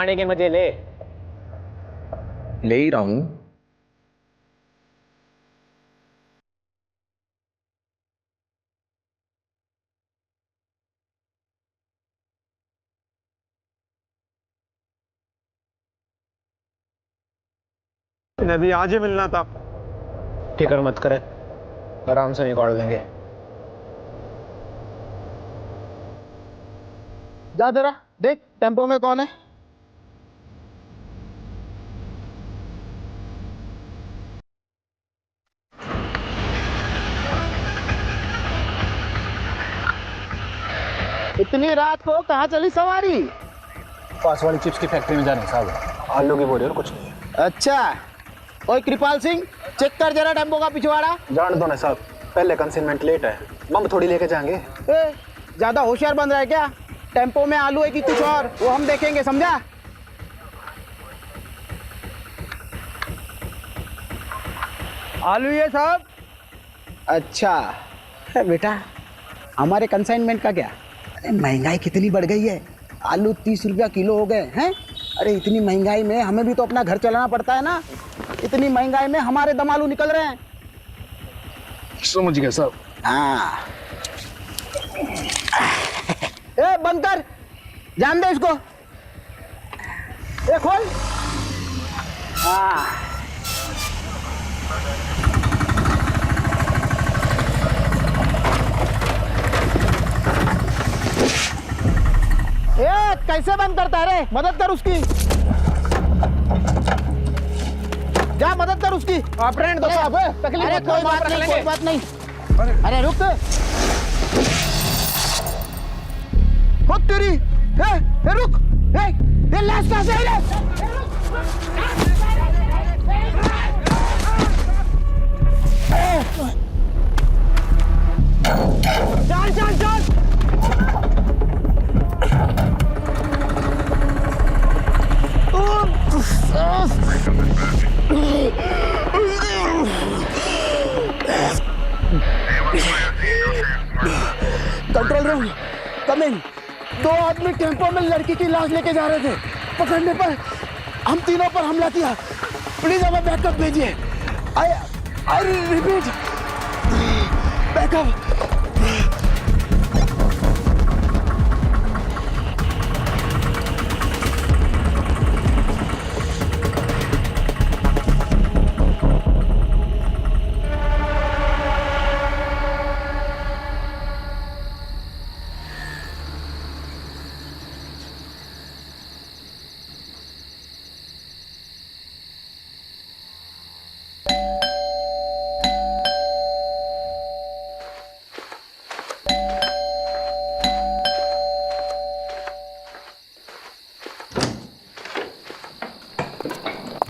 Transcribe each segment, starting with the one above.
खाने के मजे ले। ले ही रहा हूं। इन्हें भी आज ही मिलना था। फिक्र मत करे, आराम से निकाल देंगे। जा जरा देख टेम्पो में कौन है। इतनी रात को कहाँ चली सवारी? पास वाली चिप्स की फैक्ट्री में जाने साहब। आलू की बोरी और कुछ नहीं। अच्छा, ओए कृपाल सिंह, चेक कर जरा टेम्पो का पिछवाड़ा। जान दो ना साहब, पहले कंसाइनमेंट लेट है, बम थोड़ी लेके जाएंगे। ज्यादा होशियार बन रहा है क्या? टेम्पो में आलू है कि कुछ और, वो हम देखेंगे, समझा? आलू ये साहब। अच्छा है बेटा, हमारे कंसाइनमेंट का क्या? अरे महंगाई कितनी बढ़ गई है, आलू 30 रुपया किलो हो गए हैं। अरे इतनी महंगाई में हमें भी तो अपना घर चलाना पड़ता है ना। इतनी महंगाई में हमारे दम आलू निकल रहे हैं। समझ गया साहब। हाँ ए बंद कर, जान दे इसको। ए खोल। हाँ ए कैसे बंद करता है रे? मदद कर उसकी, जा मदद कर उसकी। आप रहने दो साहब, तकलीफ अरे मत करो, माफ रख लेंगे। कोई बात नहीं। अरे रुक, खुद तेरी। ए रुक, ए लाश कहाँ से आई रे? चल चल चल। Control room coming. 2 आदमी टेम्पो में लड़की की लाश लेके जा रहे थे, पकड़ने पर हम तीनों पर हमला किया। प्लीज हमें बैकअप भेजिए। I repeat, backup.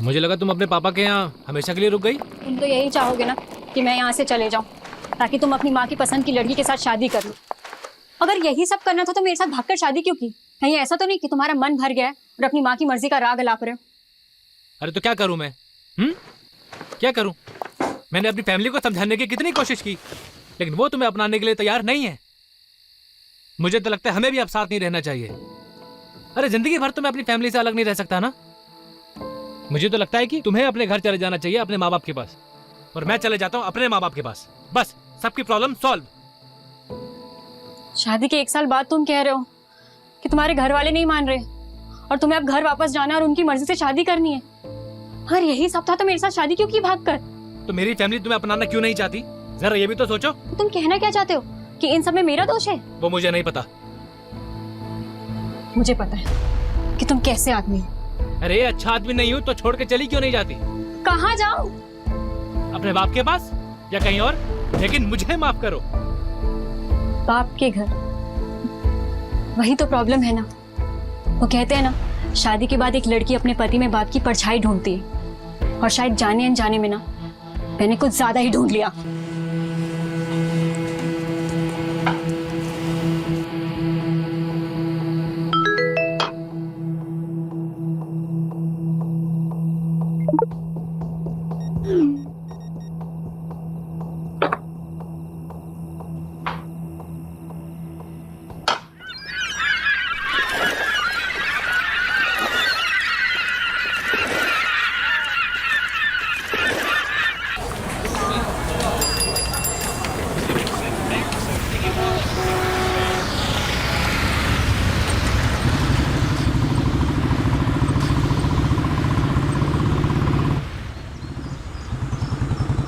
मुझे लगा तुम अपने पापा के यहाँ हमेशा के लिए रुक गई। तुम तो यही चाहोगे ना कि मैं यहाँ से चले जाऊँ, ताकि तुम अपनी माँ की पसंद की लड़की के साथ शादी कर लो। अगर यही सब करना था तो मेरे साथ भागकर शादी क्यों की? कहीं ऐसा तो नहीं कि तुम्हारा मन भर गया है और अपनी माँ की मर्जी का राग अलाप रहे हो? अरे तो क्या करूँ मैं? क्या करूँ? मैंने अपनी फैमिली को समझाने की कितनी कोशिश की, लेकिन वो तुम्हें अपनाने के लिए तैयार नहीं है। मुझे तो लगता है हमें भी अब साथ नहीं रहना चाहिए। अरे जिंदगी भर तो मैं अपनी फैमिली से अलग नहीं रह सकता ना। मुझे तो लगता है कि तुम्हें अपने घर चले जाना चाहिए, अपने माँ बाप के पास, और मैं चले जाता हूँ अपने माँ बाप के पास। बस सबकी प्रॉब्लम सॉल्व। शादी के 1 साल बाद तुम कह रहे हो कि तुम्हारे घर वाले नहीं मान रहे और तुम्हें अब घर वापस जाना और उनकी मर्जी से शादी करनी है। अगर यही सब था तो मेरे साथ शादी क्यों की भागकर? तो मेरी फैमिली तुम्हें अपनाना क्यों नहीं चाहती? जरा ये भी तो सोचो। तो तुम कहना क्या चाहते हो कि इन सब में मेरा दोष है? वो मुझे नहीं पता। मुझे पता है कि तुम कैसे आदमी हो। अरे अच्छा आदमी नहीं हूँ तो छोड़ के चली क्यों नहीं जाती? कहाँ जाऊं? अपने बाप के पास या कहीं और, लेकिन मुझे माफ करो। बाप के घर, वही तो प्रॉब्लम है ना। वो कहते हैं ना, शादी के बाद एक लड़की अपने पति में बाप की परछाई ढूंढती है, और शायद जाने अनजाने में ना मैंने कुछ ज्यादा ही ढूंढ लिया।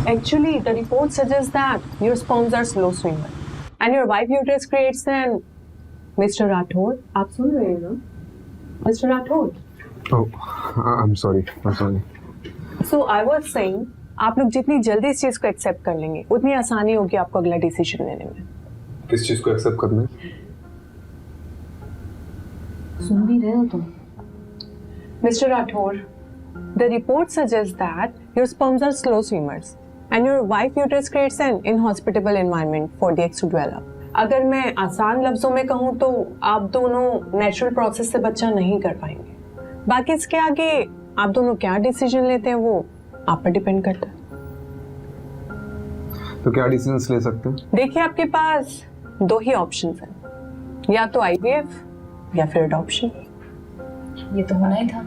Actually, the report suggests that your sperms are slow swimmer and your wife uterus creates an Mr. Rathod. आप सुन रहे हैं ना? Mr. Rathod. Oh, I'm sorry. So I was saying, आप लोग जितनी जल्दी इस चीज को एक्सेप्ट कर लेंगे, उतनी आसानी होगी आपको अगला डिसीजन लेने में। किस चीज को एक्सेप्ट करना है? सुन भी रहे हो तुम? Mr. Rathod, the report suggests that your sperms are slow swimmers and your wife uterus creates an inhospitable environment for the eggs to develop. अगर मैं आसान लफ्जों में कहूँ तो आप दोनों नेचुरल प्रोसेस से बच्चा नहीं कर पाएंगे। बाकी इसके आगे आप दोनों क्या डिसीजन लेते हैं वो आप पर डिपेंड करता है। तो क्या डिसीजंस ले सकते हैं? देखिए आपके पास दो ही ऑप्शंस हैं, या तो IVF या फिर अडॉप्शन। ये तो होना ही था।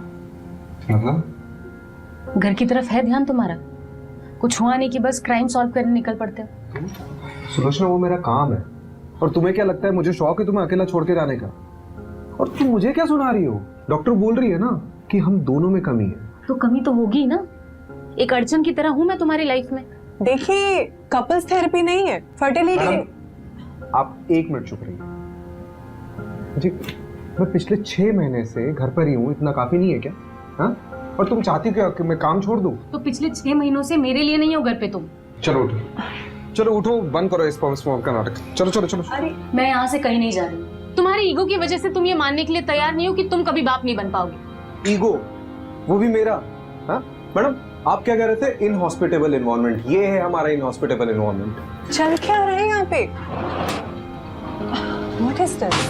मतलब घर की तरफ है ध्यान तुम्हारा? कुछ हुआ नहीं कि बस क्राइम सॉल्व करने निकल पड़ते हो। सुलोचना, वो मेरा काम है और तुम्हें क्या लगता है मुझे शौक है तुम्हें अकेला छोड़ के जाने का? और तुम मुझे क्या सुना रही हो? डॉक्टर बोल रही है ना कि हम दोनों में कमी है। तो कमी तो होगी ना, एक अड़चन की तरह हूं मैं तुम्हारी लाइफ में। देखिए कपल्स थेरेपी नहीं है, फर्टिलिटी। आप 1 मिनट चुप रहिए जी। मैं पिछले 6 महीने से घर पर ही हूँ, इतना काफी नहीं है क्या? हाँ? और तुम चाहती क्या कि मैं काम छोड़ दूँ? तो पिछले 6 महीनों से मेरे लिए नहीं हो घर पे तुम। चलो उठो, चलो उठो, बंद करो इस स्पॉम का नाटक। चलो चलो चलो। अरे मैं यहाँ से कहीं नहीं जा रही। तुम्हारी ईगो की वजह से तुम ये मानने के लिए तैयार नहीं हो कि तुम कभी बाप नहीं बन पाओगे। ईगो? वो भी मेरा? हाँ मैडम, आप क्या कह रहे थे? Inhospitable environment. ये है हमारा इनहॉस्पिटेबल एनवायरनमेंट। चल क्या रहे हैं यहाँ पे? What is this?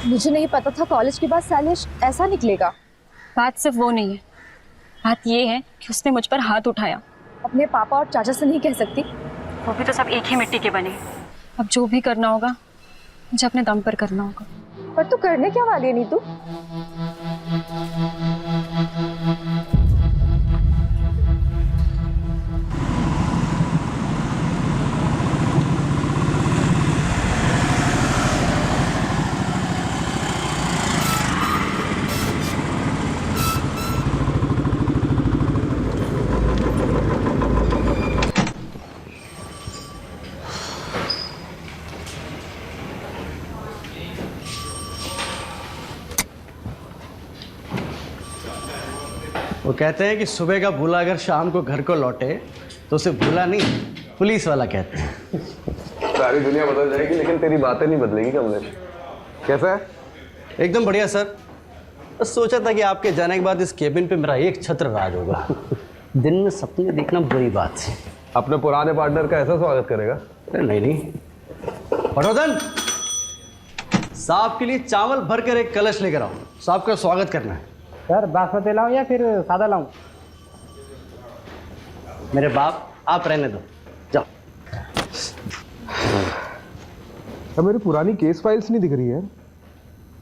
मुझे नहीं पता था कॉलेज के बाद शैलेश ऐसा निकलेगा। बात सिर्फ वो नहीं है, बात ये है कि उसने मुझ पर हाथ उठाया। अपने पापा और चाचा से नहीं कह सकती? वो भी तो सब एक ही मिट्टी के बने। अब जो भी करना होगा मुझे अपने दम पर करना होगा। पर तू करने क्या वाली है नीतू? वो कहते हैं कि सुबह का भूला अगर शाम को घर को लौटे तो उसे भूला नहीं, पुलिस वाला कहते हैं। सारी दुनिया बदल जाएगी लेकिन तेरी बातें नहीं बदलेगी कमलेश। कैसा है? एकदम बढ़िया सर। बस सोचा था कि आपके जाने के बाद इस केबिन पे मेरा एक छत्र राज होगा। दिन में सपने देखना बुरी बात है। अपने पुराने पार्टनर का ऐसा स्वागत करेगा? नहीं नहीं। पटवर्धन, साहब के लिए चावल भर कर एक कलश लेकर आओ, साहब का स्वागत करना है। सर बासमती लाऊं या फिर सादा लाऊं? मेरे बाप, आप रहने दो, जाओ। अब मेरी पुरानी केस फाइल्स नहीं दिख रही है,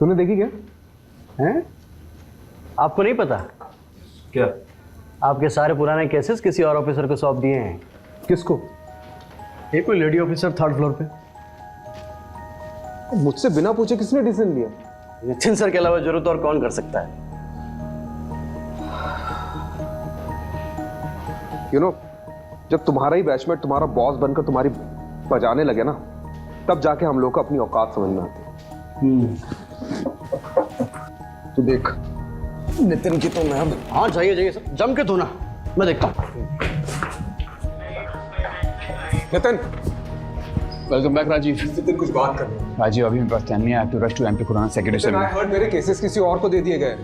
तूने देखी क्या? हैं? आपको नहीं पता क्या? आपके सारे पुराने केसेस किसी और ऑफिसर को सौंप दिए हैं। किसको? एक कोई लेडी ऑफिसर 3rd फ्लोर पे। मुझसे बिना पूछे किसने डिसीजन लिया? नितिन सर के अलावा जरूरत और कौन कर सकता है? You know, जब तुम्हारा ही बैचमेट तुम्हारा बॉस बनकर तुम्हारी बजाने लगे ना, तब जाके हम लोग को अपनी औकात समझ में आती है। तू देख नितिन की तो मैं अब। हाँ जाइए जाइए सर, जम के धोना, मैं देखता हूँ। Nitin, welcome back Rajeev. नितिन कुछ बात कर। राजीव अभी मेरे पास टाइम नहीं है। I have to rush to MP Khurana secretary I heard मेरे केसेस किसी और को दे दिए गए।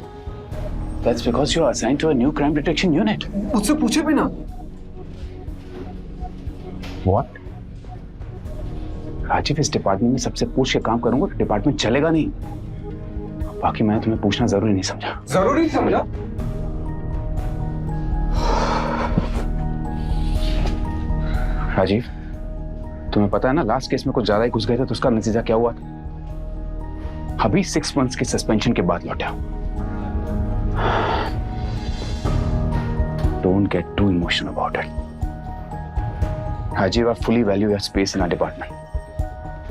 That's because you are assigned to a new crime detection unit. मुझसे पूछे भी ना। व्हाट? राजीव, इस डिपार्टमेंट में सबसे पूछ के काम करूंगा तो डिपार्टमेंट चलेगा नहीं। बाकी मैं तुम्हें पूछना जरूरी नहीं समझा। जरूरी समझा? राजीव, तुम्हें पता है ना, लास्ट केस में कुछ ज्यादा ही घुस गए थे तो उसका नतीजा क्या हुआ था? अभी 6 months के सस्पेंशन के बाद लौटा। Don't get too emotional about it. Rajiv, I fully value your space in our department.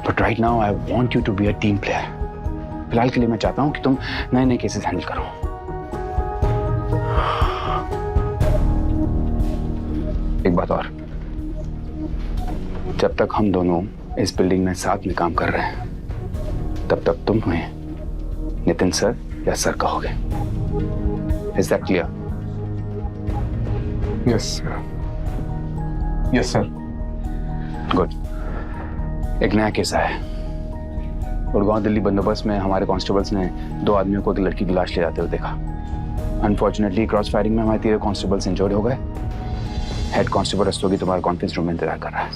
But right now, I want you to be a team player. फिलहाल के लिए मैं चाहता हूं कि तुम नए केसेस हैंडल करो। एक बात और, जब तक हम दोनों इस बिल्डिंग में साथ में काम कर रहे हैं, तब तक तुम हमें नितिन सर या सर कहोगे। Is that clear? Yes sir, yes sir. Good. एक नया केस आया है। गुड़गांव दिल्ली बंदोबस्त में हमारे कांस्टेबल्स ने 2 आदमियों को लड़की की लाश ले जाते हुए देखा। अनफॉर्चुनेटली क्रॉस फायरिंग में हमारे 3 कांस्टेबल्स इंजर्ड हो गए। हेड कांस्टेबल रस्तोगी तुम्हारे कॉन्फ्रेंस रूम में इंतजार कर रहा है।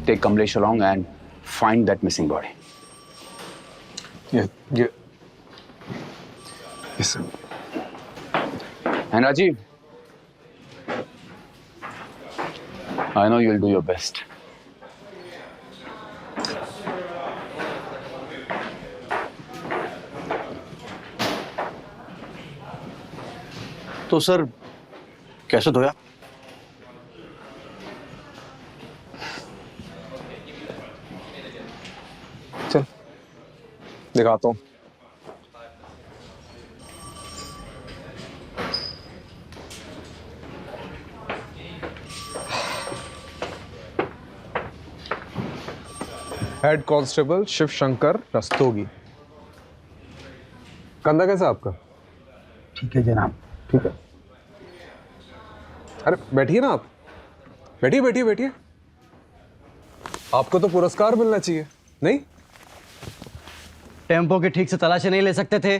Take Kamlesh along and find that missing body. Yes sir. And Rajiv, I know you'll do your best. तो सर कैसे धोया? चल दिखाता हूँ। Head constable Shiv Shankar Rastogi. कंधा कैसा आपका? ठीक है जनाब। ठीक है। अरे बैठिए ना आप, बैठिए बैठिए बैठिए। आपको तो पुरस्कार मिलना चाहिए, नहीं? टेम्पो की ठीक से तलाशी नहीं ले सकते थे?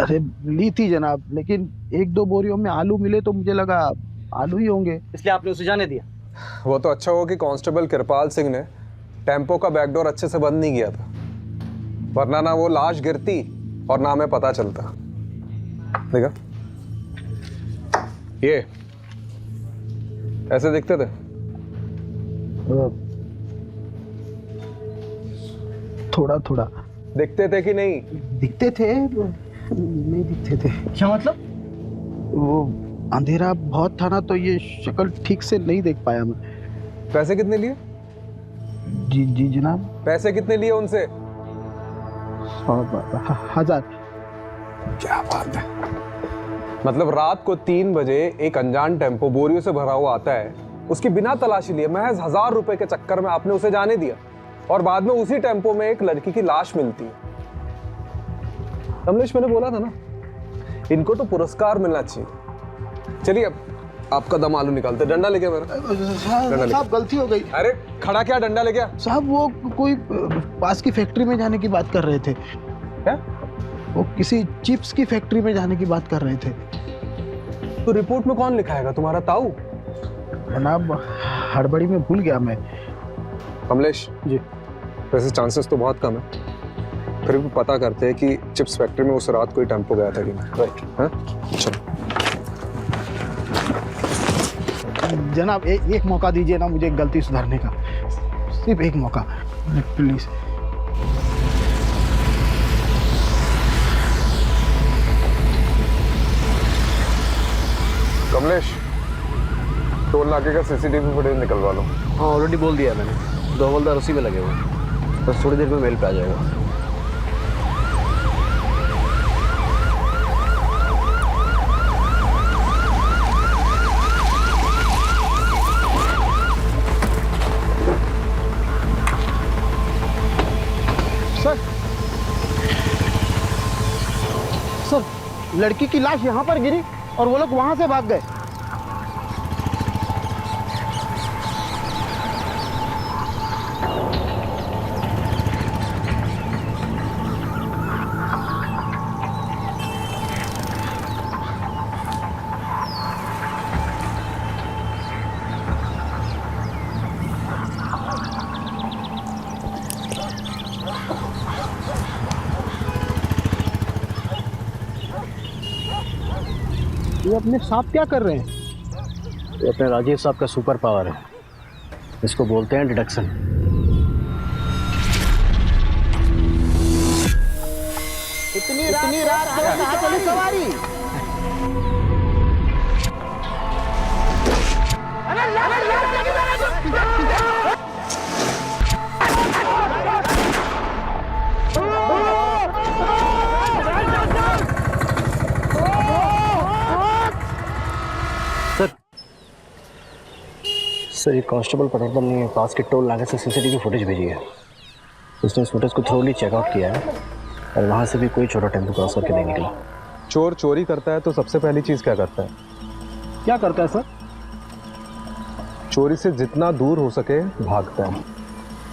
अरे ली थी जनाब, लेकिन 1-2 बोरियों में आलू मिले तो मुझे लगा आलू ही होंगे, इसलिए आपने उसे जाने दिया। वो तो अच्छा हुआ कि कांस्टेबल कृपाल सिंह ने टेम्पो का बैकडोर अच्छे से बंद नहीं किया था, वरना ना वो लाश गिरती और ना हमें पता चलता। देखा, ये ऐसे दिखते थे। थोड़ा थोड़ा दिखते थे कि नहीं? दिखते थे, नहीं दिखते थे। क्या मतलब? वो अंधेरा बहुत था ना, तो ये शक्ल ठीक से नहीं देख पाया मैं। पैसे कितने लिए? जी जी जनाब। पैसे कितने लिए उनसे? 1000। क्या बात है। मतलब रात को 3 बजे एक अनजान टेम्पो बोरियों से भरा हुआ आता है, उसकी बिना तलाशी लिए महज 1000 रुपए के चक्कर में आपने उसे जाने दिया, और बाद में उसी टेम्पो में एक लड़की की लाश मिलती है। कमलेश, मैंने बोला था ना, इनको तो पुरस्कार मिलना चाहिए। चलिए अब आपका दम आलू निकालते। डंडा लेके मेरा। साहब गलती हो गई। अरे खड़ा क्या, डंडा लेके? साहब वो कोई पास की फैक्ट्री में जाने की बात कर रहे थे। क्या? वो किसी चिप्स की फैक्ट्री में जाने की बात कर रहे थे। तो रिपोर्ट में कौन लिखाएगा, तुम्हारा ताऊ? जनाब हड़बड़ी में भूल गया मैं। कमलेश जी। वैसे चांसेस तो बहुत कम है, फिर भी पता करते हैं कि चिप्स फैक्ट्री में उस रात कोई टेम्पो गया था कि नहीं। राइट। चलो जनाब एक मौका दीजिए ना मुझे गलती सुधारने का, सिर्फ एक मौका प्लीज। कमलेश, टोल नाके का सीसीटीवी फुटेज निकलवा लो। हाँ ऑलरेडी बोल दिया मैंने, 2 हवलदार उसी में लगे हुए हैं, बस थोड़ी देर में मेल पे आ जाएगा। सर लड़की की लाश यहाँ पर गिरी और वो लोग वहां से भाग गए। ये अपने साथ क्या कर रहे हैं? ये अपने राजीव साहब का सुपर पावर है। इसको बोलते हैं डिडक्शन। इतनी रात को कहाँ चली सवारी? सर, ये कांस्टेबल पटवर्धन ने पास के टोल नाके से सीसीटीवी फुटेज भेजी है। उसने इस फुटेज को थ्रोली चेकआउट किया है और वहाँ से भी कोई छोटा टेम्पो क्रॉस करके नहीं निकला। चोर चोरी करता है तो सबसे पहली चीज क्या करता है? क्या करता है सर? चोरी से जितना दूर हो सके भागता है।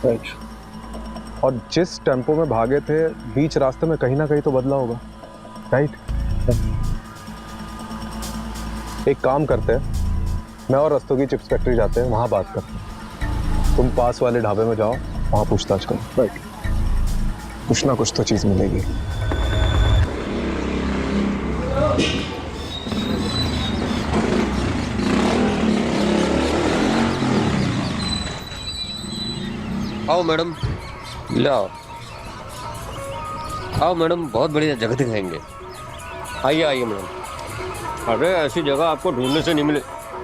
राइट। और जिस टेम्पो में भागे थे बीच रास्ते में कहीं ना कहीं तो बदला होगा, राइट? एक काम करते हैं, मैं और रस्तोगी चिप्स फैक्ट्री जाते हैं, वहां बात करते हैं। तुम पास वाले ढाबे में जाओ, वहां पूछताछ करो। राइट। कुछ ना कुछ तो चीज मिलेगी। आओ मैडम, लाओ। आओ मैडम, बहुत बढ़िया जगह दिखाएंगे। आइए आइए मैडम। अरे ऐसी जगह आपको ढूंढने से नहीं मिले।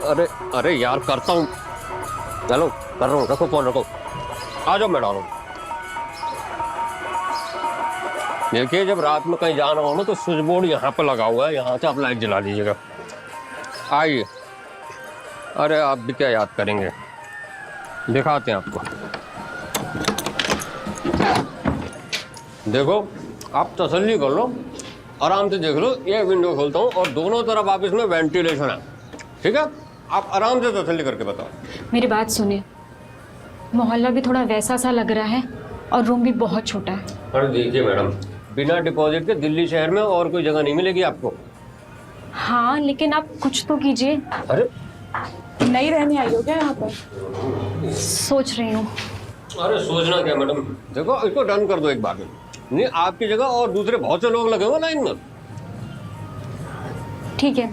अरे अरे यार, करता हूँ, चलो कर रहा हूँ। रखो फोन रखो, आ जाओ मैडम। देखिए, जब रात में कहीं जाना हो ना तो स्विच बोर्ड यहाँ पे लगा हुआ है, यहाँ से आप लाइट जला लीजिएगा। आइए। अरे आप भी क्या याद करेंगे, दिखाते हैं आपको। देखो, आप तसल्ली कर लो, आराम से देख लो। ये विंडो खोलता हूँ और दोनों तरफ आप इसमें वेंटिलेशन है, ठीक है? आप आराम से तसल्ली करके बताओ। मेरी बात सुनिए, मोहल्ला भी थोड़ा वैसा सा लग रहा है और रूम भी बहुत छोटा है। अरे देखिए मैडम, बिना डिपॉजिट के दिल्ली शहर में और कोई जगह नहीं मिलेगी आपको। हाँ, लेकिन आप कुछ तो कीजिए। अरे नहीं रहने आई हो क्या यहाँ पर? सोच रही हूँ। अरे सोचना क्या मैडम, देखो इसको डन कर दो एक बार में। नहीं, आपकी जगह और दूसरे बहुत से लोग लगे हुए लाइन में। ठीक है,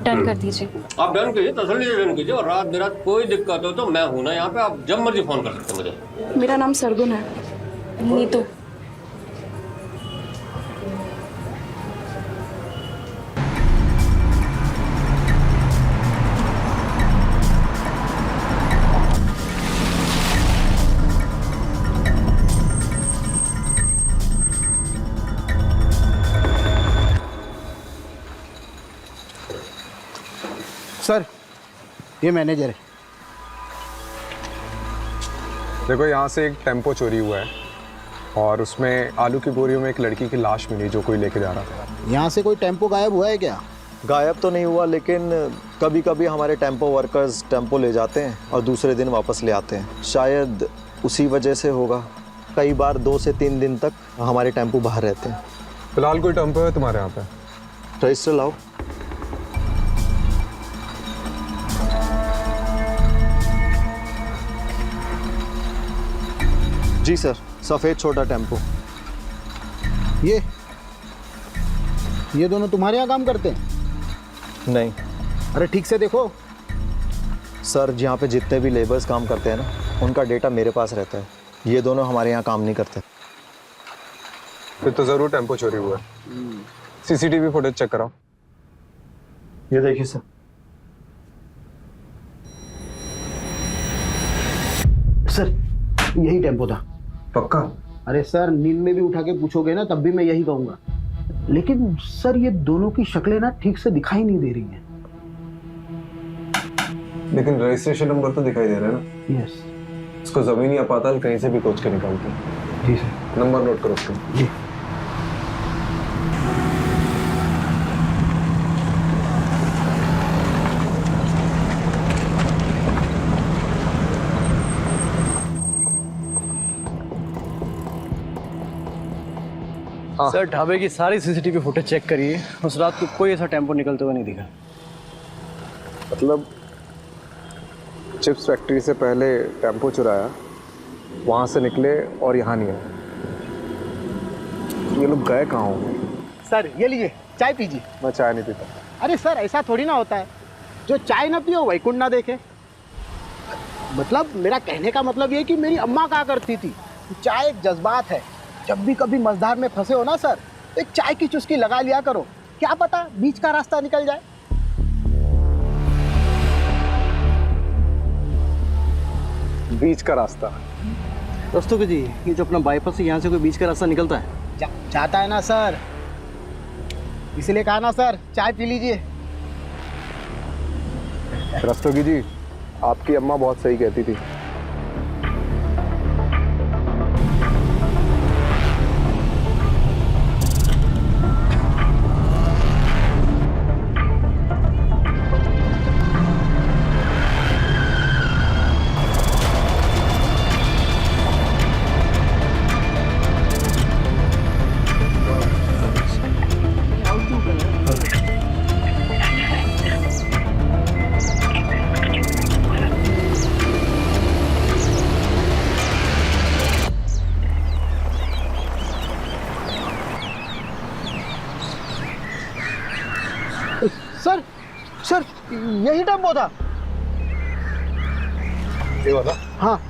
डन कर दीजिए। आप डन कीजिए, तसल्ली से डन कीजिए। और रात बिरात कोई दिक्कत हो तो मैं हूं ना यहाँ पे, आप जब मर्जी फोन कर सकते हैं मुझे। मेरा नाम सरगुन है। नीतू। सर, ये मैनेजर है। देखो, यहाँ से एक टेम्पो चोरी हुआ है और उसमें आलू की बोरियों में एक लड़की की लाश मिली जो कोई लेके जा रहा था। यहाँ से कोई टेम्पो गायब हुआ है क्या? गायब तो नहीं हुआ, लेकिन कभी कभी हमारे टेम्पो वर्कर्स टेम्पो ले जाते हैं और दूसरे दिन वापस ले आते हैं। शायद उसी वजह से होगा। कई बार 2 से 3 दिन तक हमारे टेम्पो बाहर रहते हैं। फिलहाल कोई टेम्पो है तुम्हारे यहाँ पे? रजिस्टर लाओ। जी सर, सफ़ेद छोटा टेम्पो। ये दोनों तुम्हारे यहाँ काम करते हैं? नहीं अरे ठीक से देखो। सर, जहाँ पे जितने भी लेबर्स काम करते हैं ना, उनका डेटा मेरे पास रहता है। ये दोनों हमारे यहाँ काम नहीं करते। फिर तो ज़रूर टेम्पो चोरी हुआ है। सीसीटीवी फुटेज चेक कराओ। ये देखिए सर। सर, यही टेम्पो था। पक्का? अरे सर, नींद में भी उठा के पूछोगे ना तब भी मैं यही कहूँगा। लेकिन सर, ये दोनों की शक्लें ना ठीक से दिखाई नहीं दे रही हैं। लेकिन रजिस्ट्रेशन नंबर तो दिखाई दे रहा है ना? यस। इसको जमीनी आपातल कहीं से भी खोज के निकालते हैं। जी सर। नंबर नोट करो उसका। जी। सर, ढाबे की सारी सीसीटीवी फुटेज चेक करिए। उस रात को कोई ऐसा टेम्पो निकलते हुए नहीं दिखा। मतलब चिप्स फैक्ट्री से पहले टेम्पो चुराया, वहाँ से निकले और यहाँ नहीं आए। ये लोग गए कहाँ होंगे? सर, ये लीजिए, चाय पीजिए। मैं चाय नहीं पीता। अरे सर, ऐसा थोड़ी ना होता है। जो चाय ना पियो वही कुंड ना देखे। मतलब मेरा कहने का मतलब ये कि मेरी अम्मा कहा करती थी, चाय एक जज्बात है। जब भी कभी मझधार में फंसे हो ना सर, तो एक चाय की चुस्की लगा लिया करो, क्या पता बीच का रास्ता निकल जाए। बीच का रास्ता? दोस्तों जी, ये जो अपना बाईपास से यहाँ से कोई बीच का रास्ता निकलता है? जाता है ना सर, इसलिए कहा ना सर, चाय पी लीजिए। रस्तोगी जी, आपकी अम्मा बहुत सही कहती थी। सर सर, यही टेम्पो था। ये वाला? हाँ।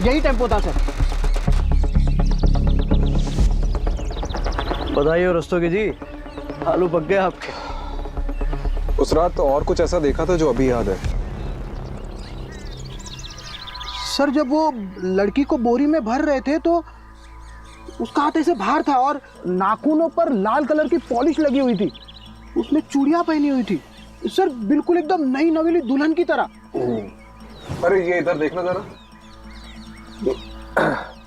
यही टेम्पो था सर। बधाई हो रस्तोगी जी, आलू पक गए आपके। उस रात और कुछ ऐसा देखा था जो अभी याद है? सर जब वो लड़की को बोरी में भर रहे थे तो उसका हाथ ऐसे बाहर था और नाखूनों पर लाल कलर की पॉलिश लगी हुई थी, उसने चूड़ियां पहनी हुई थी सर, बिल्कुल एकदम नई नवेली दुल्हन की तरह। अरे ये इधर देखना जरा,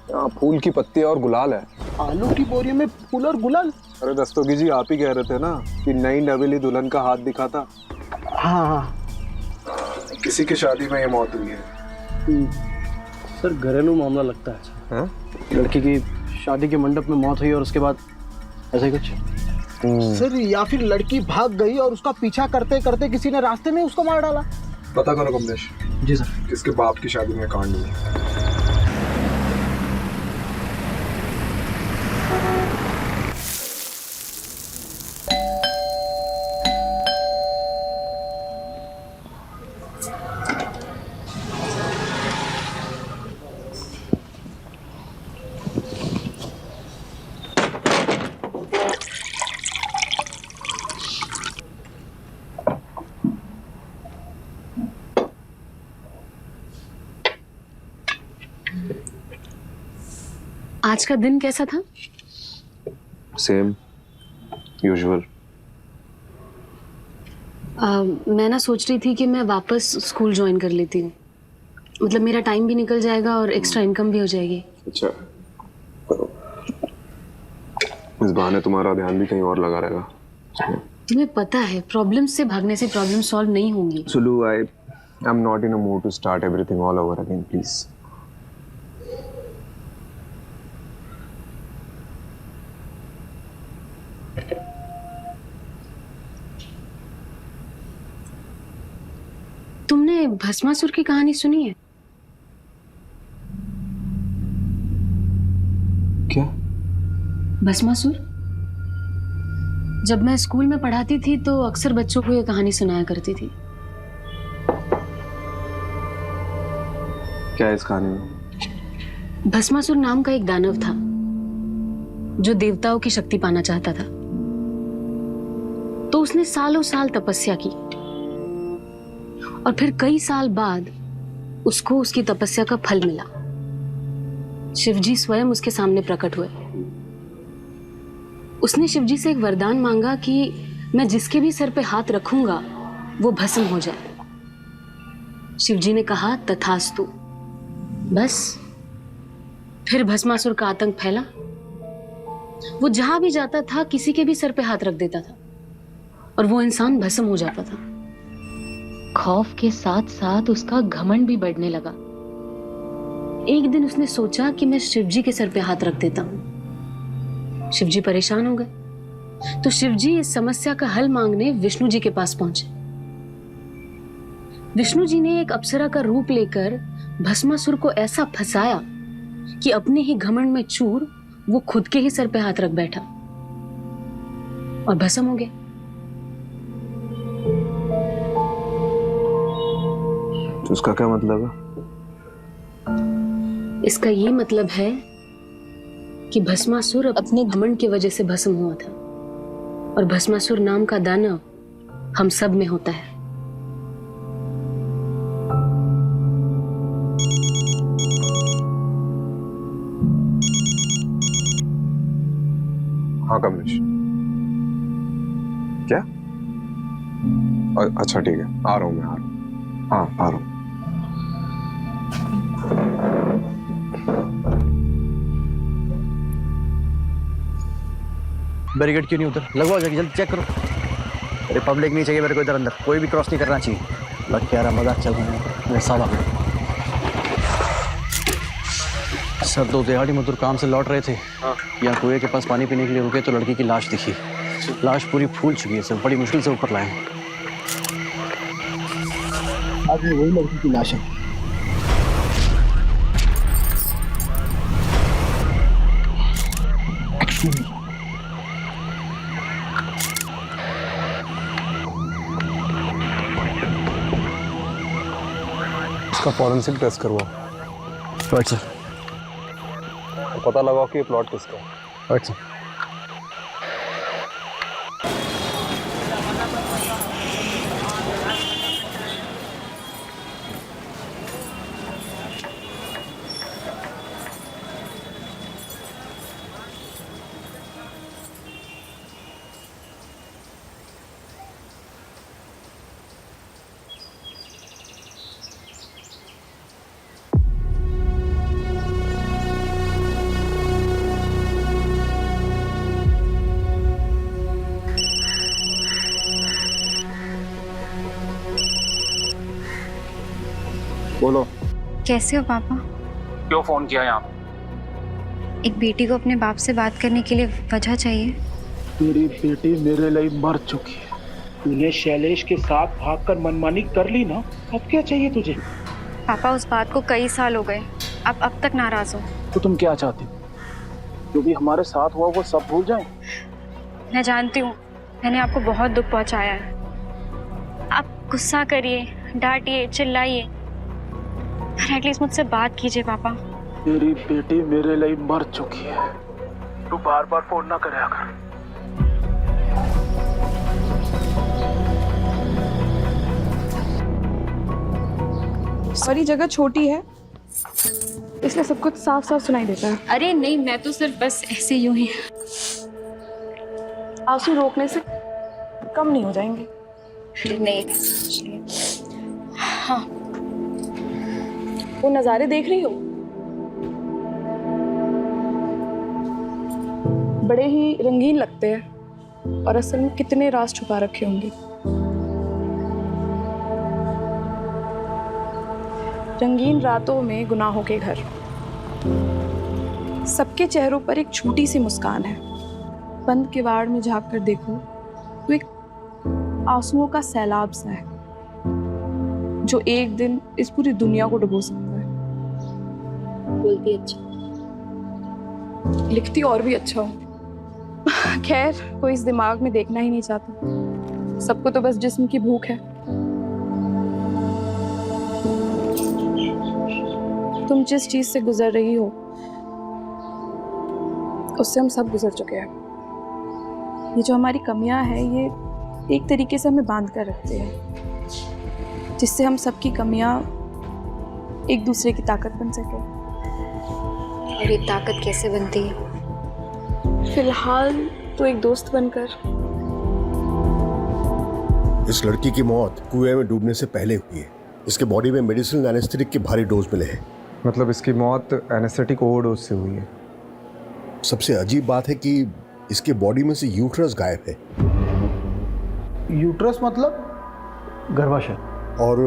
यहाँ फूल की पत्ती और गुलाल है। आलू की बोरी में फूल और गुलाल? अरे दस्तोगी जी, आप ही कह रहे थे ना कि नई नवेली दुल्हन का हाथ दिखा था। हाँ हाँ, किसी की शादी में ये मौत हुई है। सर घरेलू मामला लगता है। हाँ? लड़की की शादी के मंडप में मौत हुई और उसके बाद ऐसे कुछ। सर या फिर लड़की भाग गई और उसका पीछा करते करते किसी ने रास्ते में उसको मार डाला। पता करो कमलेश। जी सर। किसके बाप की शादी में कांड हुआ। आज का दिन कैसा था? Same usual. मैं ना सोच रही थी कि मैं वापस स्कूल ज्वाइन कर लेती हूँ, मतलब मेरा टाइम भी निकल जाएगा और एक्स्ट्रा इनकम भी हो जाएगी। अच्छा करो, इस बहाने तुम्हारा ध्यान भी कहीं और लगा रहेगा। तुम्हें पता है प्रॉब्लम से भागने से प्रॉब्लम सॉल्व नहीं होंगी। Sulu, I am not in a mood to start everything all over again, please. तुमने भस्मासुर की कहानी सुनी है? क्या? भस्मासुर? जब मैं स्कूल में पढ़ाती थी तो अक्सर बच्चों को ये कहानी सुनाया करती थी। क्या है इस कहानी में? भस्मासुर नाम का एक दानव था जो देवताओं की शक्ति पाना चाहता था, तो उसने सालों साल तपस्या की और फिर कई साल बाद उसको उसकी तपस्या का फल मिला। शिवजी स्वयं उसके सामने प्रकट हुए। उसने शिवजी से एक वरदान मांगा कि मैं जिसके भी सर पे हाथ रखूंगा वो भस्म हो जाए। शिवजी ने कहा तथास्तु। बस फिर भस्मासुर का आतंक फैला। वो जहां भी जाता था किसी के भी सर पे हाथ रख देता था और वो इंसान भस्म हो जाता था। खौफ के साथ साथ उसका घमंड भी बढ़ने लगा। एक दिन उसने सोचा कि मैं शिवजी के सर पे हाथ रख देता हूँ। शिवजी परेशान हो गए तो शिवजी इस समस्या का हल मांगने विष्णु जी के पास पहुंचे। विष्णु जी ने एक अप्सरा का रूप लेकर भस्मासुर को ऐसा फंसाया कि अपने ही घमंड में चूर वो खुद के ही सर पे हाथ रख बैठा और भस्म हो गया। तो उसका क्या मतलब है? इसका ये मतलब है कि भस्मासुर अपने घमंड की वजह से भस्म हुआ था और भस्मासुर नाम का दानव हम सब में होता है। हाँ कमलेश, क्या? अच्छा ठीक है, आ रहा हूँ मैं, आ रहा हूँ। हाँ आ रहा हूँ। बैरिकेड क्यों नहीं उधर? लगवाओ जाके, जल्दी चेक करो। अरे पब्लिक नहीं चाहिए मेरे को इधर अंदर, कोई भी क्रॉस नहीं करना चाहिए। लग क्या रहा, मजाक चल रहा है मेरे साथ। सर 2 दिहाड़ी मजदूर काम से लौट रहे थे, यहाँ कुएं के पास पानी पीने के लिए रुके तो लड़की की लाश दिखी। लाश पूरी फूल चुकी है सर, बड़ी मुश्किल से ऊपर लाए। आज वही लड़की की लाश है। इसका फॉरेंसिक टेस्ट करवाओ। Right sir. पता लगाओ कि ये प्लॉट किसका है। Right sir. बोलो। कैसे हो पापा? क्यों फोन किया यहाँ? एक बेटी को अपने बाप से बात करने के लिए वजह चाहिए। तेरी बेटी मेरे लिए मर चुकी है। तूने शैलेश के साथ भागकर मनमानी कर ली ना, अब क्या चाहिए तुझे? पापा उस बात को कई साल हो गए, आप अब तक नाराज हो। तो तुम क्या चाहती? जो भी हमारे साथ हुआ वो सब भूल जाए? मैं जानती हूँ मैंने आपको बहुत दुख पहुँचाया है। आप गुस्सा करिए, डांटिए, चिल्लाइए, पर एटलीस्ट मुझसे बात कीजिए पापा। तेरी बेटी मेरे लिए मर चुकी है, तू बार बार फोन ना करे कर। सॉरी, जगह छोटी है इसलिए सब कुछ साफ साफ सुनाई देता है। अरे नहीं, मैं तो सिर्फ बस ऐसे यूं ही। आंसू रोकने से कम नहीं हो जाएंगे। नहीं। हाँ, वो नज़ारे देख रही हो, बड़े ही रंगीन लगते हैं और असल में कितने राज छुपा रखे होंगे। रंगीन रातों में गुनाहों के घर, सबके चेहरों पर एक छोटी सी मुस्कान है। बंद किवाड़ में झांक कर देखो तो एक आंसुओं का सैलाब सा है जो एक दिन इस पूरी दुनिया को डुबो सकता है। बोलती अच्छा, लिखती और भी अच्छा हो। खैर, कोई इस दिमाग में देखना ही नहीं चाहता, सबको तो बस जिस्म की भूख है। तुम जिस चीज से गुजर रही हो उससे हम सब गुजर चुके हैं। ये जो हमारी कमियां हैं ये एक तरीके से हमें बांध कर रखते हैं, जिससे हम सबकी कमियां एक दूसरे की ताकत बन सके। और ये ताकत कैसे बनती है? फिलहाल तो एक दोस्त बनकर। इस लड़की की मौत कुएं में डूबने से पहले हुई है। इसके बॉडी में मेडिसिनल एनेस्थेटिक के भारी डोज मिले हैं। मतलब इसकी मौत एनेस्थेटिक ओवरडोज से हुई है। सबसे अजीब बात है कि इसके बॉडी में से यूट्रस गायब है। यूट्रस मतलब? गर्भाशय। और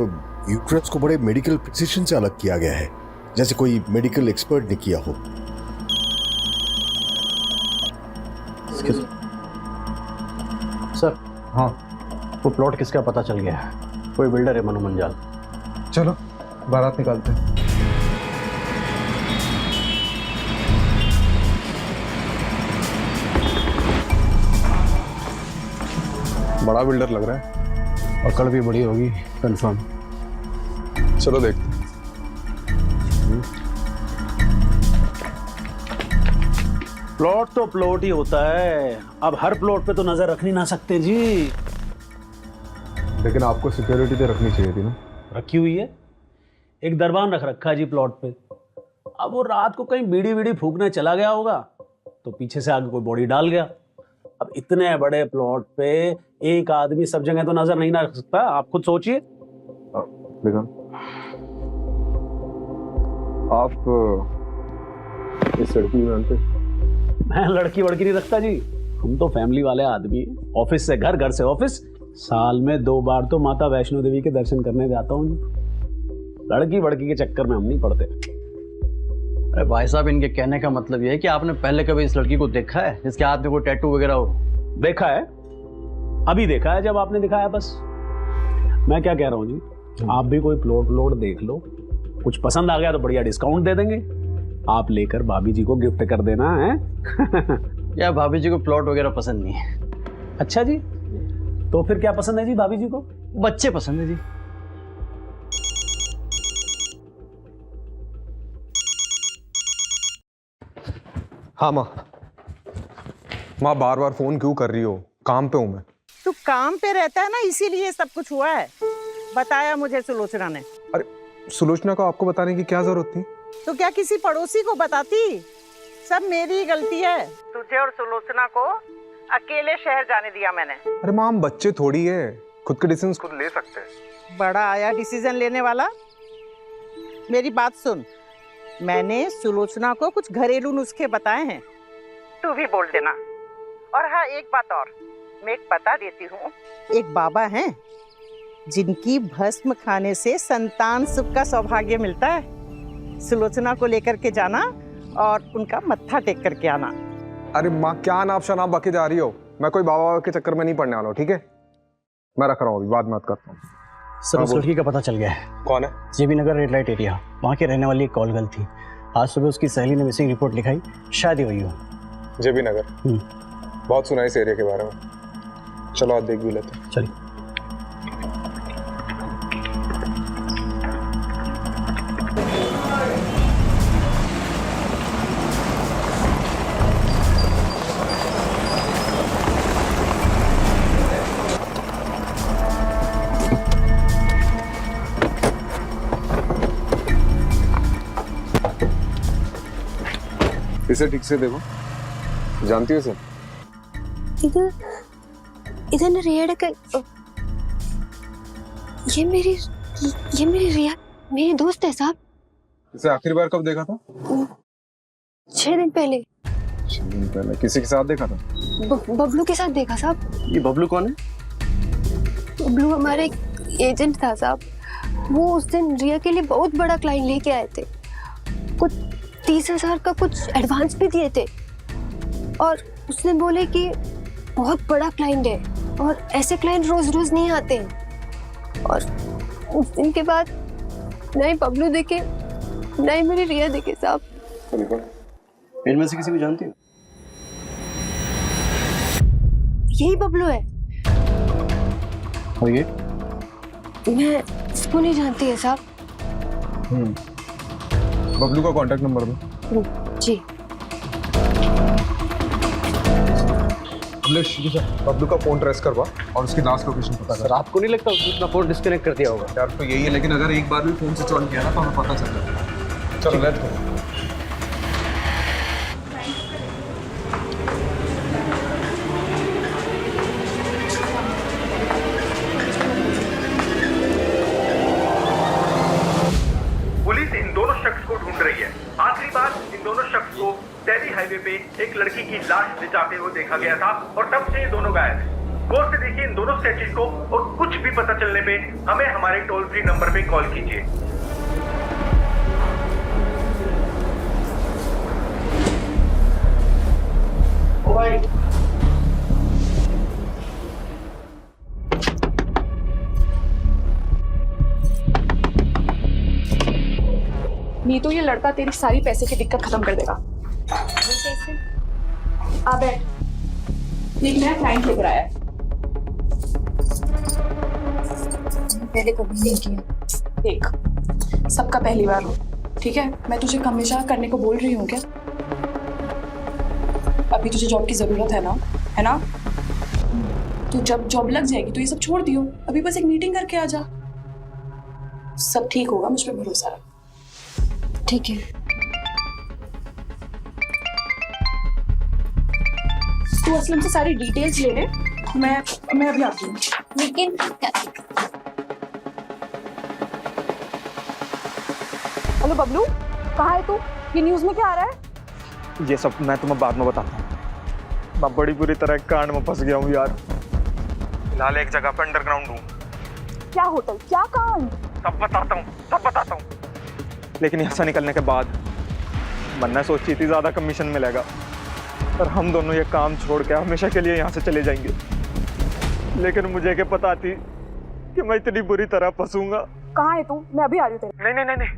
यूट्रस को बड़े मेडिकल प्रिसिशन से अलग किया गया है, जैसे कोई मेडिकल एक्सपर्ट ने किया हो। सर, हाँ, वो प्लॉट किसका पता चल गया है। कोई बिल्डर है, मनु मंजाल। चलो बारात निकालते हैं। बड़ा बिल्डर लग रहा है। अकड़ भी बड़ी होगी कंफर्म। चलो देखते हैं। प्लॉट तो प्लॉट ही होता है, अब हर प्लॉट पे तो नजर रख नहीं ना सकते जी। लेकिन आपको सिक्योरिटी तो रखनी चाहिए थी ना। रखी हुई है, एक दरबान रख रखा है जी प्लॉट पे। अब वो रात को कहीं बीड़ी बीड़ी फूकने चला गया होगा तो पीछे से आगे कोई बॉडी डाल गया। अब इतने बड़े प्लॉट पे एक आदमी सब जगह तो नजर नहीं ना रख सकता, आप खुद सोचिए। देखो आप इस लड़की को जानते? मैं लड़की वड़की नहीं रखता जी, हम तो फैमिली वाले आदमी हैं। ऑफिस से घर, घर से ऑफिस, साल में 2 बार तो माता वैष्णो देवी के दर्शन करने जाता हूँ जी। लड़की वड़की के चक्कर में हम नहीं पड़ते। अरे भाई साहब, इनके कहने का मतलब ये है कि आपने पहले कभी इस लड़की को देखा है जिसके हाथ में कोई टैटू वगैरह हो? देखा है, अभी देखा है जब आपने दिखाया बस। मैं क्या कह रहा हूँ जी, आप भी कोई प्लॉट देख लो, कुछ पसंद आ गया तो बढ़िया डिस्काउंट दे देंगे, आप लेकर भाभी जी को गिफ्ट कर देना है। या भाभी जी को प्लॉट वगैरह पसंद नहीं है। अच्छा जी, तो फिर क्या पसंद है जी भाभी जी को? बच्चे पसंद है जी। हाँ माँ बार बार फोन क्यों कर रही हो? काम पे हूँ मैं। तू काम पे रहता है ना, इसीलिए सब कुछ हुआ है। बताया मुझे सुलोचना ने। अरे सुलोचना को आपको बताने की क्या जरूरत थी? तो क्या किसी पड़ोसी को बताती? सब मेरी गलती है। तुझे और सुलोचना को अकेले शहर जाने दिया मैंने। अरे माँ, हम बच्चे थोड़ी है, खुद के डिसीजन खुद ले सकते हैं। बड़ा आया डिसीजन लेने वाला। मेरी बात सुन, मैंने सुलोचना को कुछ घरेलू नुस्खे बताए हैं, तू भी बोल देना। और हाँ, एक बात और मैं एक बता देती हूँ, एक बाबा हैं जिनकी भस्म खाने से संतान सुख का सौभाग्य मिलता है। सुलोचना को लेकर के जाना और उनका मत्था टेक करके आना। अरे माँ, क्या नाप शनाप बके जा रही हो? मैं कोई बाबा के चक्कर में नहीं पड़ने वाला हूँ, ठीक है? मैं रख रहा हूँ, अभी बाद में बात करता हूँ। सर, उस लड़की का पता चल गया है। कौन है? जेबी नगर रेड लाइट एरिया, वहाँ के रहने वाली एक कॉल गर्ल थी। आज सुबह उसकी सहेली ने मिसिंग रिपोर्ट लिखाई, शादी हुई हो। जेबी नगर? बहुत सुना है इस एरिया के बारे में। चलो आज देख भी लेते हैं। चलिए। इसे ठीक से देखो, जानती हो इसे? इधर न रिया का, ये मेरी रिया, मेरी दोस्त है साहब। इसे आखिरी बार कब देखा था? 6 दिन पहले। 6 दिन पहले किसी के साथ देखा था? बबलू के साथ देखा साहब। ये बबलू कौन है? बबलू हमारे एक एजेंट था साहब। वो उस दिन रिया के लिए बहुत बड़ा क्लाइंट लेके आए थे, कुछ 30,000 का कुछ एडवांस भी दिए थे, और उसने बोले कि बहुत बड़ा क्लाइंट है और ऐसे क्लाइंट रोज रोज नहीं आते हैं। और उस दिन के बाद नहीं बबलू देखे, नहीं मेरी रिया देखे साहब। इनमें से किसी को जानती हो? यही बबलू है। और ये? मैं इसको नहीं जानती है साहब। बबलू का कांटेक्ट नंबर दो। जी। बबलू का फोन ट्रेस करवा और उसकी लास्ट लोकेशन पता कर। सर, आपको नहीं लगता उसने अपना फोन डिस्कनेक्ट कर दिया होगा? यार तो यही है, लेकिन अगर एक बार भी फोन स्विच ऑन किया ना तो हमें पता चल जाएगा। चलो लेट्स गो। पुलिस इन दोनों शख्स को ढूंढ रही है। आखिरी बार इन दोनों शख्स को दिल्ली हाईवे पे एक लड़की की लाश ले जाते हुए देखा गया था और तब से ये दोनों गायब हैं। गौर से देखिए इन दोनों स्टैचूज को और कुछ भी पता चलने पे हमें हमारे टोल फ्री नंबर पे कॉल कीजिए। ओ भाई नहीं तो ये लड़का तेरी सारी पैसे की दिक्कत खत्म कर देगा। कैसे? आ बैठ, एक नया क्लाइंट लेकर आया है। पहले कभी नहीं किया। देख, सबका पहली बार हो, ठीक है? मैं तुझे हमेशा करने को बोल रही हूँ क्या? अभी तुझे जॉब की जरूरत है ना? तो जब जॉब लग जाएगी तो ये सब छोड़ दियो। अभी बस एक मीटिंग करके आ जा, सब ठीक होगा, मुझ पर भरोसा रख। ठीक है। तू असलम से सारी डिटेल्स ले ले, मैं अभी आती हूँ। लेकिन हेलो बबलू, कहाँ है तू? ये न्यूज़ में क्या आ रहा है? ये सब मैं तुम्हें बाद में बताता हूँ। मैं बड़ी बुरी तरह कांड में फंस गया हूँ यार। फिलहाल एक जगह पे अंडरग्राउंड हूँ। क्या होटल, क्या कांड? सब बताता हूँ। लेकिन यहाँ से निकलने के बाद मन्ना सोची थी ज्यादा कमीशन मिलेगा, और हम दोनों ये काम छोड़ के हमेशा के लिए यहाँ से चले जाएंगे। लेकिन मुझे क्या पता थी कि मैं इतनी बुरी तरह फंसूंगा। कहाँ है तू? मैं अभी आ रही हूँ तेरे। नहीं,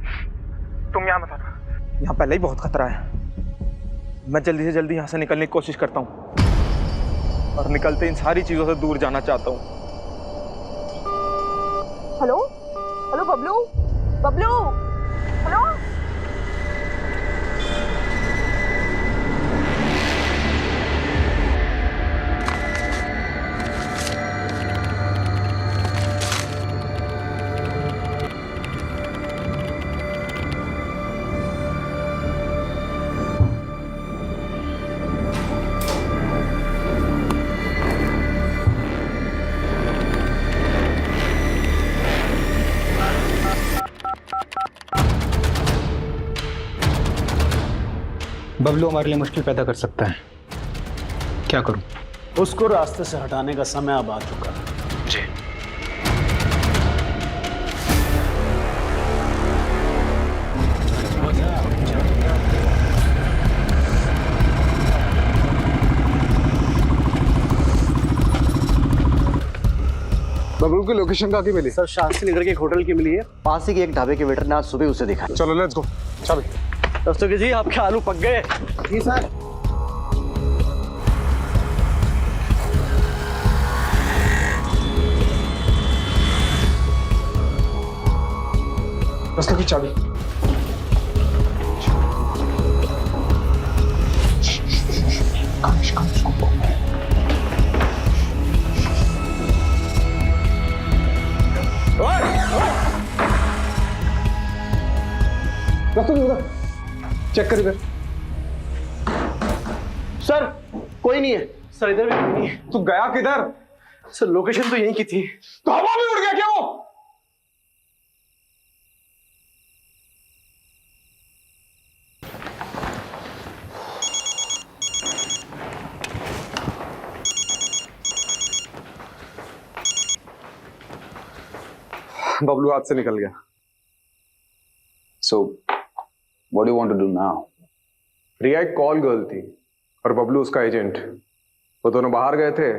तुम यहाँ मत आना। यहाँ पहले ही बहुत खतरा है। मैं जल्दी से जल्दी यहाँ से निकलने की कोशिश करता हूँ, और निकलते इन सारी चीजों से दूर जाना चाहता हूँ। Hello Bablu, hello. बबलू हमारे लिए मुश्किल पैदा कर सकता है, क्या करूं? उसको रास्ते से हटाने का समय अब आ चुका है। जी। बबलू की लोकेशन कहाँ की मिली? सर शास्त्री नगर के एक होटल की मिली है, पास ही के एक ढाबे के वेटर ने आज सुबह उसे देखा। चलो लेट्स गो। चल दस्तों जी, आपके आलू पक गए। जी सर। दस्तों की चाबी। चेक कर इधर। सर कोई नहीं है। सर इधर भी कोई नहीं है। तू गया किधर? सर लोकेशन तो यहीं की थी। तो हवा में उड़ गया क्या वो? बबलू हाथ से निकल गया। So, what do you want to do now? रिया एक कॉल गर्ल थी और बबलू उसका एजेंट। वो दोनों बाहर गए थे,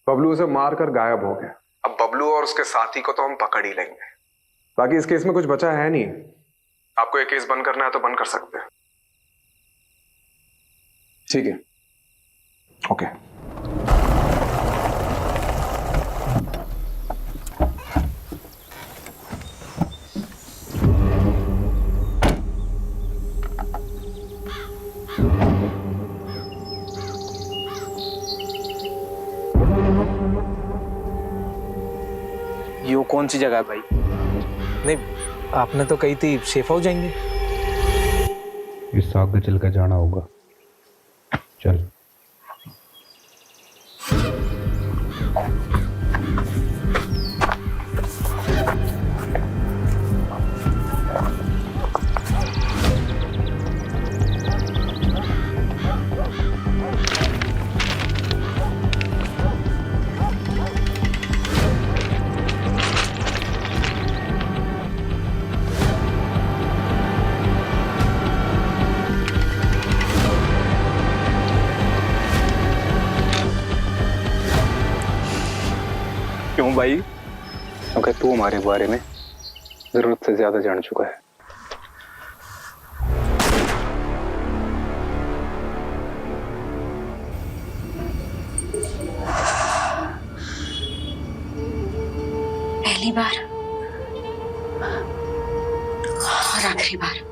बबलू उसे मारकर गायब हो गया। अब बबलू और उसके साथी को तो हम पकड़ ही लेंगे। बाकी इस केस में कुछ बचा है नहीं। आपको ये केस बंद करना है तो बंद कर सकते हैं। ठीक है। ओके। ये कौन सी जगह है भाई? नहीं, आपने तो कही थी सेफ हाउस जाएंगे। इस आगे चल कर जाना होगा। चल। क्यों भाई? क्योंकि तू हमारे बारे में जरूरत से ज्यादा जान चुका है। पहली बार और आखिरी बार।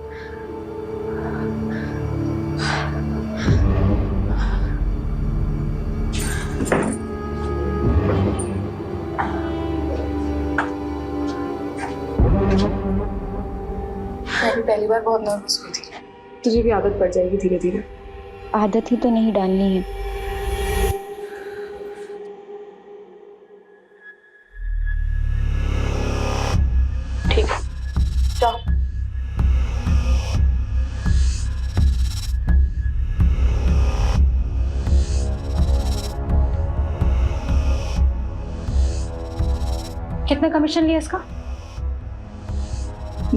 मैं भी पहली बार बहुत नर्वस हुई थी। तुझे भी आदत पड़ जाएगी धीरे धीरे। आदत ही तो नहीं डालनी है। ठीक है, जाओ। कितना कमीशन लिया इसका?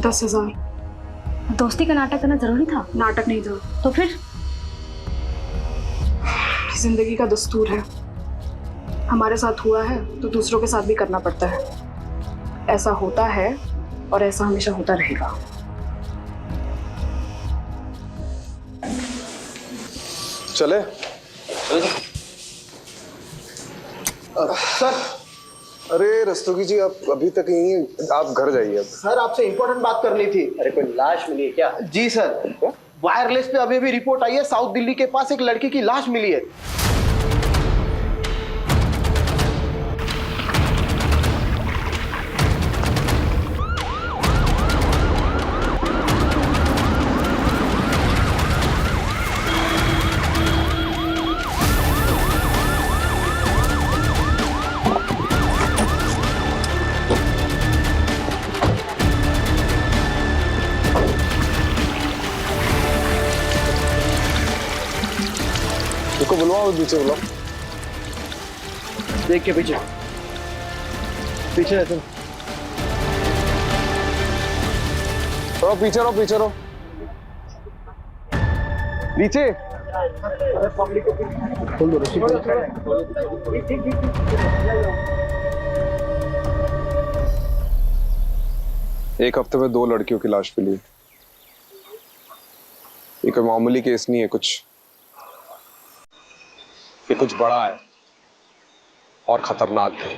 10,000। दोस्ती का नाटक करना जरूरी था? नाटक नहीं था तो फिर? जिंदगी का दस्तूर है, हमारे साथ हुआ है तो दूसरों के साथ भी करना पड़ता है। ऐसा होता है और ऐसा हमेशा होता रहेगा। चले सर। अरे रस्तोगी जी, आप अभी तक यहीं हैं, आप घर जाइए अब। सर आपसे इम्पोर्टेंट बात करनी थी। अरे कोई लाश मिली है क्या? जी सर, वायरलेस पे अभी भी रिपोर्ट आई है, साउथ दिल्ली के पास एक लड़की की लाश मिली है। उसको बुलवाओ, पीछे बुलाओ। देख के पीछे पीछे तुम। रहो पीछे, रहो पीछे, रहो नीचे। एक हफ्ते में 2 लड़कियों की लाश मिली। ये कोई मामूली केस नहीं है, ये कुछ बड़ा है और खतरनाक है।